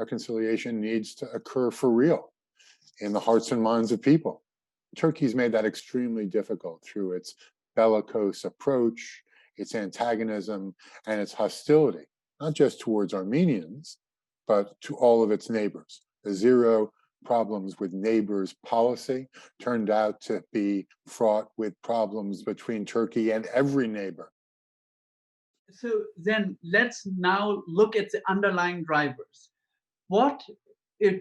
reconciliation needs to occur for real in the hearts and minds of people. Turkey's made that extremely difficult through its bellicose approach, its antagonism, and its hostility, not just towards Armenians, but to all of its neighbors. The zero problems with neighbors policy turned out to be fraught with problems between Turkey and every neighbor. So then let's now look at the underlying drivers. What,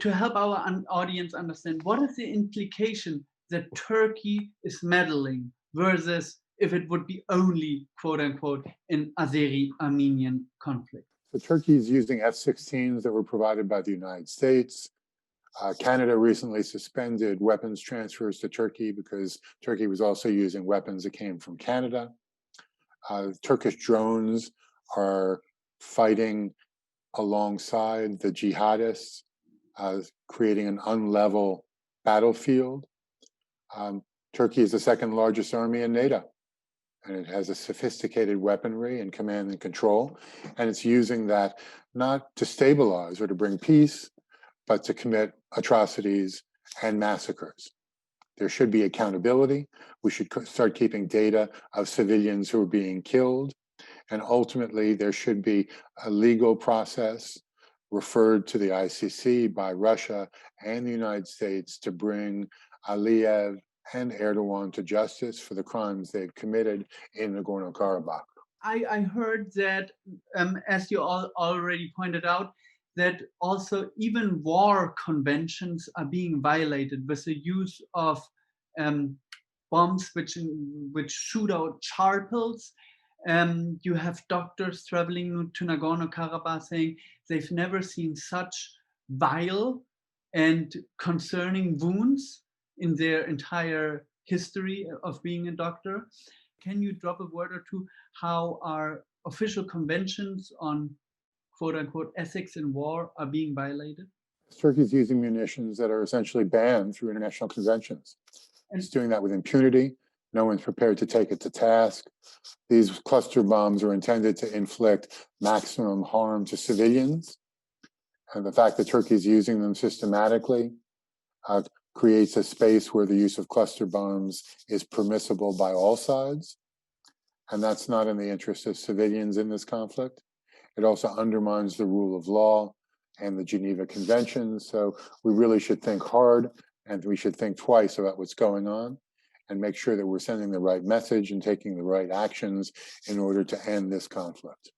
to help our audience understand, what is the implication that Turkey is meddling versus if it would be only, quote unquote, an Azeri-Armenian conflict? So Turkey is using F-16s that were provided by the United States. Canada recently suspended weapons transfers to Turkey because Turkey was also using weapons that came from Canada. Turkish drones are fighting alongside the jihadists, creating an unlevel battlefield. Turkey is the second largest army in NATO, and it has a sophisticated weaponry and command and control, and it's using that not to stabilize or to bring peace, but to commit atrocities and massacres. There should be accountability. We should start keeping data of civilians who are being killed. And ultimately, there should be a legal process referred to the ICC by Russia and the United States to bring Aliyev and Erdogan to justice for the crimes they've committed in Nagorno-Karabagh. I heard that, as you already pointed out, that also even war conventions are being violated with the use of bombs which shoot out char pills. You have doctors traveling to Nagorno-Karabagh saying they've never seen such vile and concerning wounds in their entire history of being a doctor. Can you drop a word or two how our official conventions on quote-unquote ethics in war are being violated? Turkey is using munitions that are essentially banned through international conventions. And it's doing that with impunity. No one's prepared to take it to task. These cluster bombs are intended to inflict maximum harm to civilians. And the fact that Turkey is using them systematically creates a space where the use of cluster bombs is permissible by all sides. And that's not in the interest of civilians in this conflict. It also undermines the rule of law and the Geneva Conventions. So we really should think hard, and we should think twice about what's going on and make sure that we're sending the right message and taking the right actions in order to end this conflict.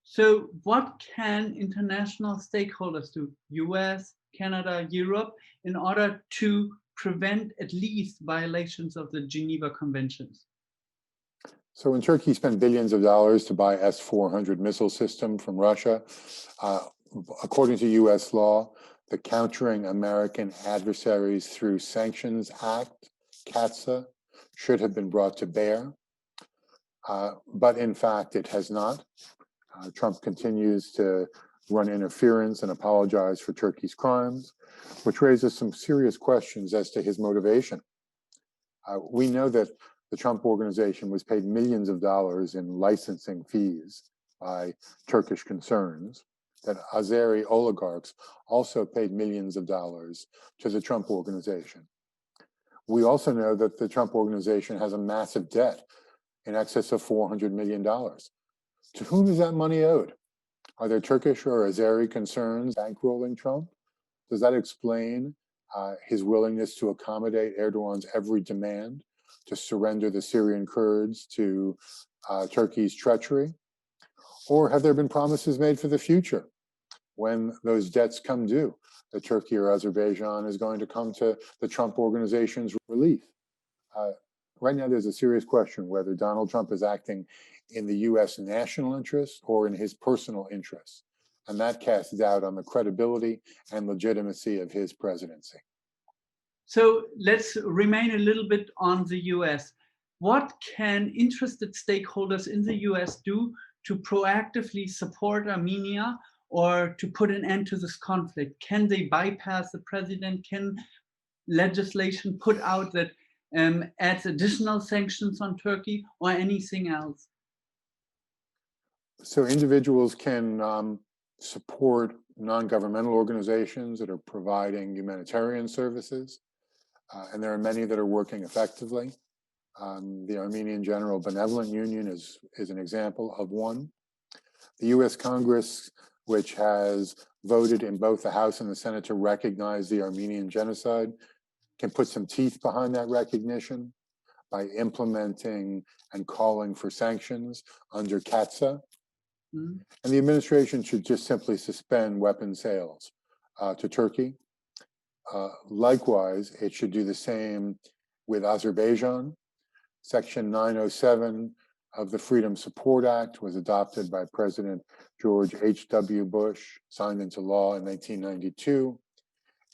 So what can international stakeholders do, US, Canada, Europe, in order to prevent at least violations of the Geneva Conventions? So when Turkey spent billions of dollars to buy S-400 missile system from Russia, according to US law, the Countering American Adversaries Through Sanctions Act, CAATSA, should have been brought to bear. But in fact, it has not. Trump continues to run interference and apologize for Turkey's crimes, which raises some serious questions as to his motivation. We know that the Trump organization was paid millions of dollars in licensing fees by Turkish concerns, that Azeri oligarchs also paid millions of dollars to the Trump organization. We also know that the Trump organization has a massive debt in excess of $400 million. To whom is that money owed? Are there Turkish or Azeri concerns bankrolling Trump? Does that explain his willingness to accommodate Erdogan's every demand to surrender the Syrian Kurds to Turkey's treachery? Or have there been promises made for the future when those debts come due, that Turkey or Azerbaijan is going to come to the Trump organization's relief? Right now, there's a serious question whether Donald Trump is acting in the US national interest or in his personal interests. And that casts doubt on the credibility and legitimacy of his presidency. So let's remain a little bit on the US. What can interested stakeholders in the US do to proactively support Armenia or to put an end to this conflict? Can they bypass the president? Can legislation put out that adds additional sanctions on Turkey or anything else? So individuals can support non-governmental organizations that are providing humanitarian services, and there are many that are working effectively. The Armenian General Benevolent Union is an example of one. The US Congress, which has voted in both the House and the Senate to recognize the Armenian genocide, can put some teeth behind that recognition by implementing and calling for sanctions under CATSA. Mm. And the administration should just simply suspend weapon sales to Turkey. Likewise, it should do the same with Azerbaijan. Section 907 of the Freedom Support Act was adopted by President George H.W. Bush, signed into law in 1992.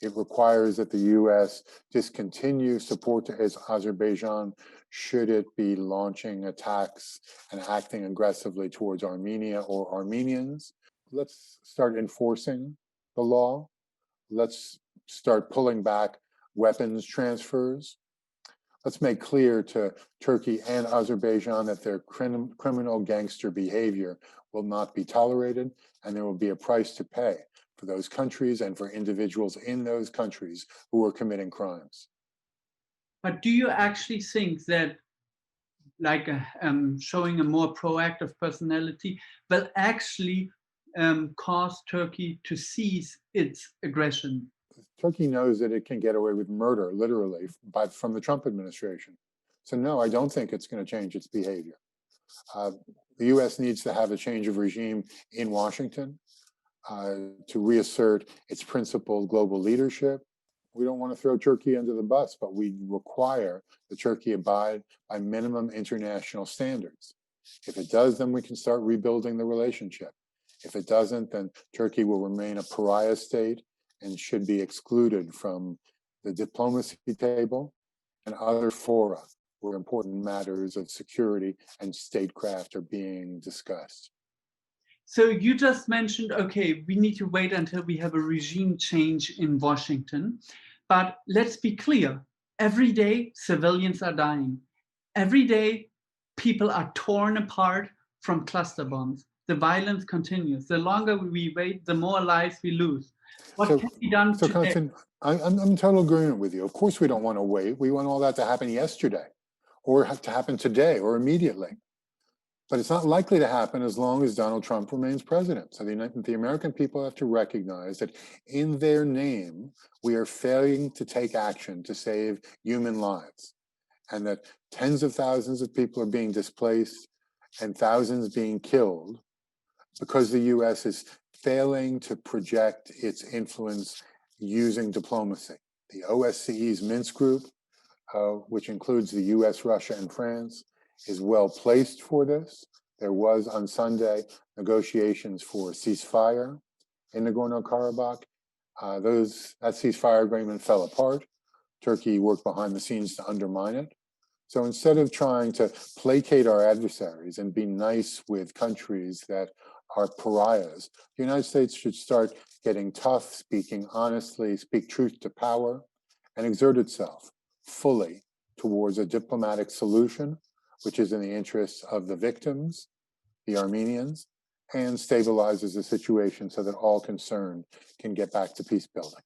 It requires that the U.S. discontinue support to Azerbaijan should it be launching attacks and acting aggressively towards Armenia or Armenians. Let's start enforcing the law. Let's start pulling back weapons transfers. Let's make clear to Turkey and Azerbaijan that their criminal gangster behavior will not be tolerated, and there will be a price to pay for those countries and for individuals in those countries who are committing crimes. But do you actually think that, like, showing a more proactive personality will actually cause Turkey to cease its aggression? Turkey knows that it can get away with murder, literally, from the Trump administration. So no, I don't think it's going to change its behavior. The U.S. needs to have a change of regime in Washington to reassert its principled global leadership. We don't want to throw Turkey under the bus, but we require that Turkey abide by minimum international standards. If it does, then we can start rebuilding the relationship. If it doesn't, then Turkey will remain a pariah state and should be excluded from the diplomacy table and other fora where important matters of security and statecraft are being discussed. So you just mentioned, okay, we need to wait until we have a regime change in Washington. But let's be clear, every day civilians are dying. Every day people are torn apart from cluster bombs. The violence continues. The longer we wait, the more lives we lose. What can be done today? Constantine, I'm in total agreement with you. Of course we don't want to wait. We want all that to happen yesterday or to happen today or immediately. But it's not likely to happen as long as Donald Trump remains president. So the American people have to recognize that in their name, we are failing to take action to save human lives, and that tens of thousands of people are being displaced and thousands being killed because the U.S. is failing to project its influence using diplomacy. The OSCE's Minsk group, which includes the U.S., Russia, and France, is well placed for this. There was on Sunday negotiations for a ceasefire in Nagorno-Karabagh. That ceasefire agreement fell apart. Turkey worked behind the scenes to undermine it. So instead of trying to placate our adversaries and be nice with countries that are pariahs, the United States should start getting tough, speaking honestly, speak truth to power, and exert itself fully towards a diplomatic solution, which is in the interests of the victims, the Armenians, and stabilizes the situation so that all concerned can get back to peace building.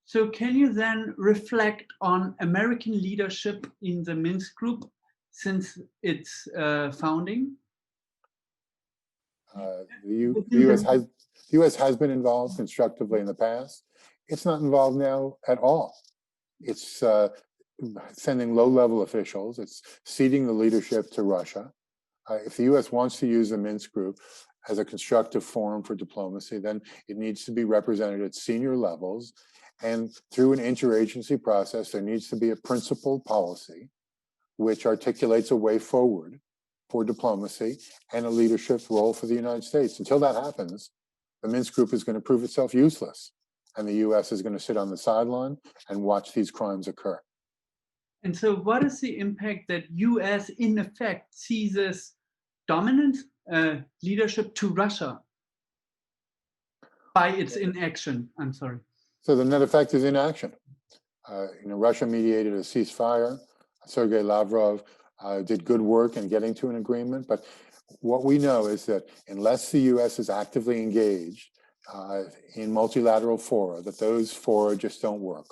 So can you then reflect on American leadership in the Minsk group since its founding? The U.S. has been involved constructively in the past. It's not involved now at all. It's sending low-level officials. It's ceding the leadership to Russia. If the U.S. wants to use the Minsk group as a constructive forum for diplomacy, then it needs to be represented at senior levels. And through an interagency process, there needs to be a principled policy which articulates a way forward for diplomacy and a leadership role for the United States. Until that happens, the Minsk group is going to prove itself useless, and the U.S. is going to sit on the sideline and watch these crimes occur. And so what is the impact that U.S. in effect seizes dominant leadership to Russia by its inaction? I'm sorry. So the net effect is inaction. Russia mediated a ceasefire. Sergei Lavrov did good work in getting to an agreement. But what we know is that unless the U.S. is actively engaged, in multilateral fora, that those fora just don't work.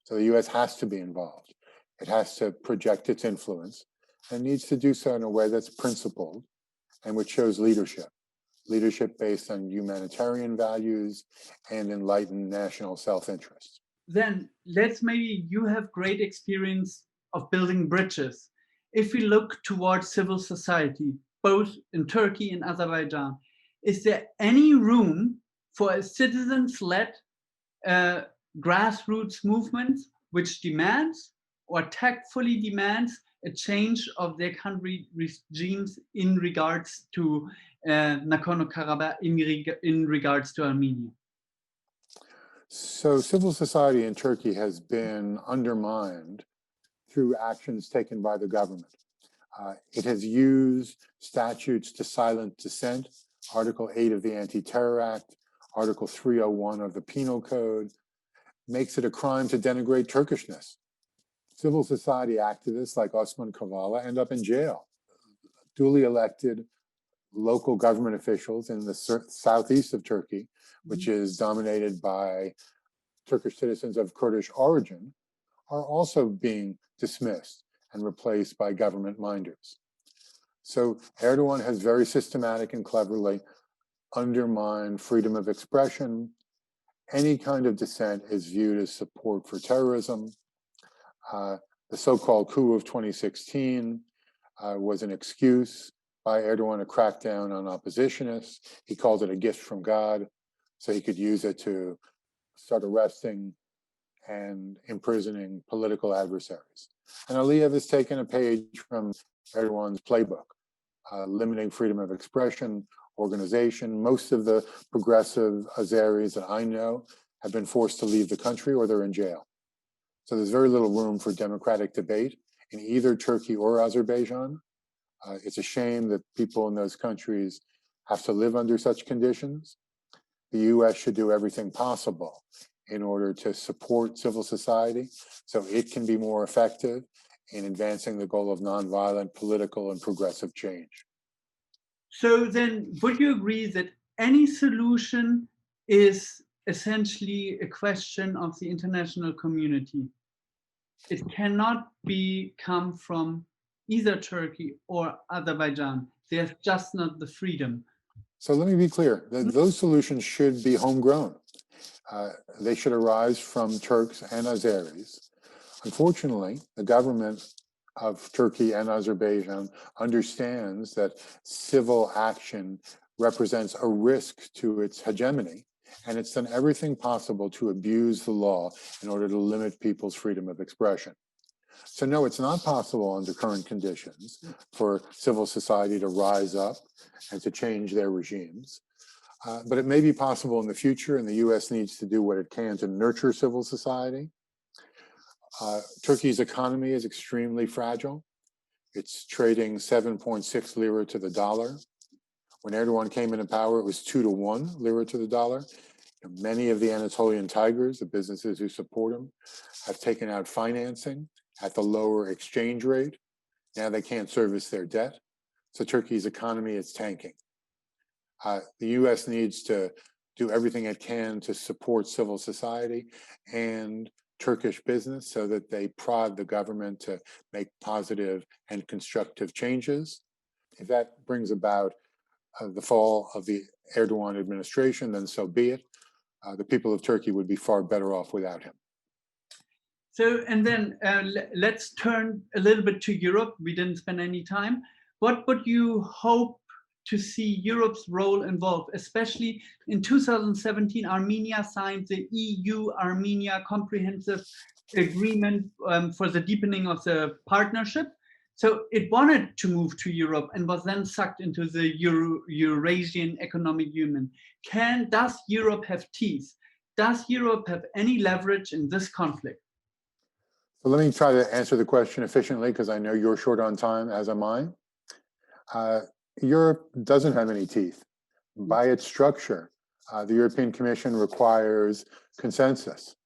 So the U.S. has to be involved. It has to project its influence and needs to do so in a way that's principled and which shows leadership based on humanitarian values and enlightened national self-interest. Then maybe you have great experience of building bridges. If we look towards civil society, both in Turkey and Azerbaijan, is there any room for a citizens-led grassroots movement which demands or tactfully demands a change of their country regimes in regards to Nagorno-Karabagh, in regards to Armenia? So civil society in Turkey has been undermined through actions taken by the government. It has used statutes to silence dissent, Article 8 of the Anti-Terror Act, Article 301 of the Penal Code, makes it a crime to denigrate Turkishness. Civil society activists like Osman Kavala end up in jail. Duly elected local government officials in the southeast of Turkey, which is dominated by Turkish citizens of Kurdish origin, are also being dismissed and replaced by government minders. So Erdogan has very systematic and cleverly undermined freedom of expression. Any kind of dissent is viewed as support for terrorism. The so-called coup of 2016 was an excuse by Erdogan to crack down on oppositionists. He called it a gift from God, so he could use it to start arresting and imprisoning political adversaries. And Aliyev has taken a page from Erdogan's playbook, limiting freedom of expression, organization. Most of the progressive Azeris that I know have been forced to leave the country or they're in jail. So there's very little room for democratic debate in either Turkey or Azerbaijan. It's a shame that people in those countries have to live under such conditions. The US should do everything possible in order to support civil society so it can be more effective in advancing the goal of nonviolent political and progressive change. So then, would you agree that any solution is essentially a question of the international community? It cannot come from either Turkey or Azerbaijan. There's just not the freedom. So let me be clear, those solutions should be homegrown. They should arise from Turks and Azeris. Unfortunately, the government of Turkey and Azerbaijan understands that civil action represents a risk to its hegemony, and it's done everything possible to abuse the law in order to limit people's freedom of expression. So no, it's not possible under current conditions for civil society to rise up and to change their regimes. But it may be possible in the future, and the US needs to do what it can to nurture civil society. Turkey's economy is extremely fragile. It's trading 7.6 lira to the dollar. When Erdogan came into power, it was 2-to-1 lira to the dollar. Many of the Anatolian tigers, the businesses who support him, have taken out financing at the lower exchange rate. Now they can't service their debt. So Turkey's economy is tanking. The US needs to do everything it can to support civil society and Turkish business so that they prod the government to make positive and constructive changes. If that brings about the fall of the Erdogan administration, then so be it. The people of Turkey would be far better off without him. So, and then let's turn a little bit to Europe. We didn't spend any time. What would you hope to see Europe's role involved? Especially in 2017, Armenia signed the EU-Armenia Comprehensive Agreement for the deepening of the partnership. So it wanted to move to Europe and was then sucked into the Eurasian Economic Union. Does Europe have teeth? Does Europe have any leverage in this conflict? So let me try to answer the question efficiently, because I know you're short on time, as am I. Europe doesn't have any teeth. By its structure, the European Commission requires consensus.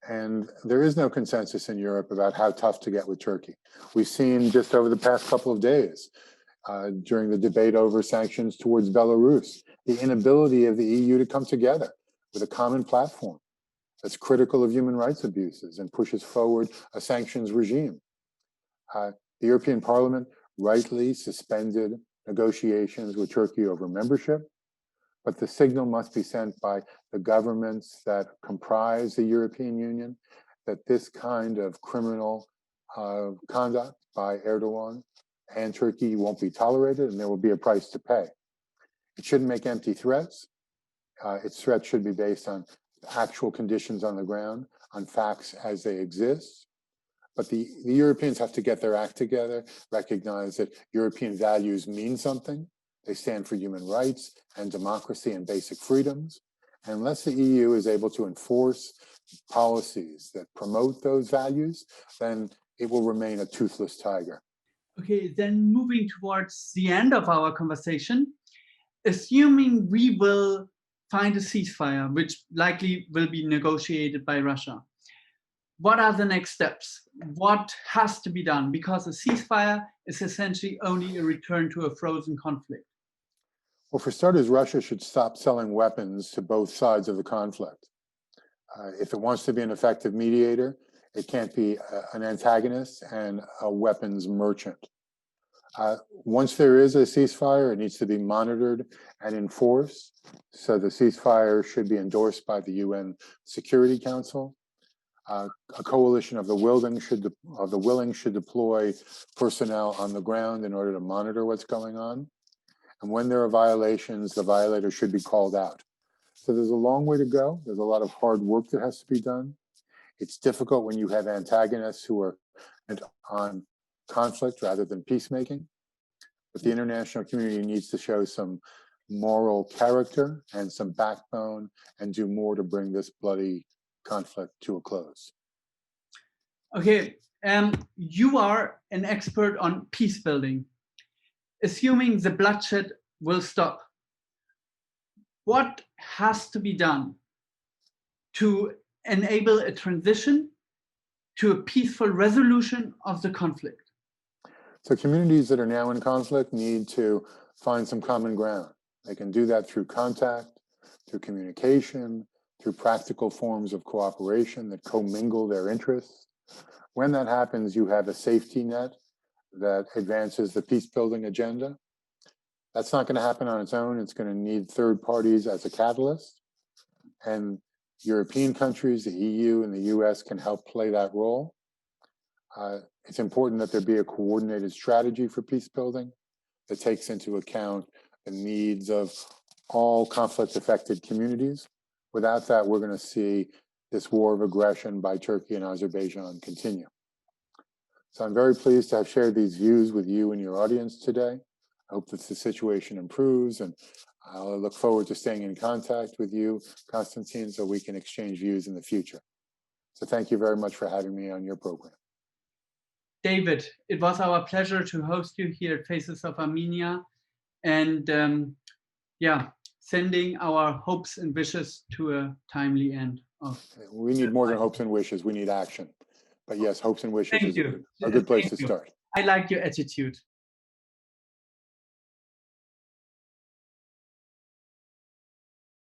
And there is no consensus in Europe about how tough to get with Turkey. We've seen just over the past couple of days, during the debate over sanctions towards Belarus, the inability of the EU to come together with a common platform that's critical of human rights abuses and pushes forward a sanctions regime. The European Parliament rightly suspended negotiations with Turkey over membership, but the signal must be sent by the governments that comprise the European Union that this kind of criminal conduct by Erdogan and Turkey won't be tolerated, and there will be a price to pay. It shouldn't make empty threats. Its threats should be based on actual conditions on the ground, on facts as they exist. But the Europeans have to get their act together, recognize that European values mean something. They stand for human rights and democracy and basic freedoms. And unless the EU is able to enforce policies that promote those values, then it will remain a toothless tiger. Okay, then moving towards the end of our conversation, assuming we will find a ceasefire, which likely will be negotiated by Russia, what are the next steps? What has to be done? Because a ceasefire is essentially only a return to a frozen conflict. Well, for starters, Russia should stop selling weapons to both sides of the conflict. If it wants to be an effective mediator, it can't be an antagonist and a weapons merchant. Once there is a ceasefire, it needs to be monitored and enforced. So the ceasefire should be endorsed by the UN Security Council. A coalition of the willing should deploy personnel on the ground in order to monitor what's going on. And when there are violations, the violator should be called out. So there's a long way to go. There's a lot of hard work that has to be done. It's difficult when you have antagonists who are on conflict rather than peacemaking. But the international community needs to show some moral character and some backbone and do more to bring this bloody conflict to a close. Okay, you are an expert on peace building. Assuming the bloodshed will stop, what has to be done to enable a transition to a peaceful resolution of the conflict? So communities that are now in conflict need to find some common ground. They can do that through contact, through communication, through practical forms of cooperation that commingle their interests. When that happens, you have a safety net that advances the peace-building agenda. That's not going to happen on its own. It's going to need third parties as a catalyst. And European countries, the EU and the US can help play that role. It's important that there be a coordinated strategy for peace building that takes into account the needs of all conflict-affected communities. Without that, we're going to see this war of aggression by Turkey and Azerbaijan continue. So I'm very pleased to have shared these views with you and your audience today. I hope that the situation improves, and I'll look forward to staying in contact with you, Konstantin, so we can exchange views in the future. So thank you very much for having me on your program. David, it was our pleasure to host you here at Faces of Armenia, and sending our hopes and wishes to a timely end. We need more than hopes and wishes. We need action. But yes, hopes and wishes is a good place to start. I like your attitude.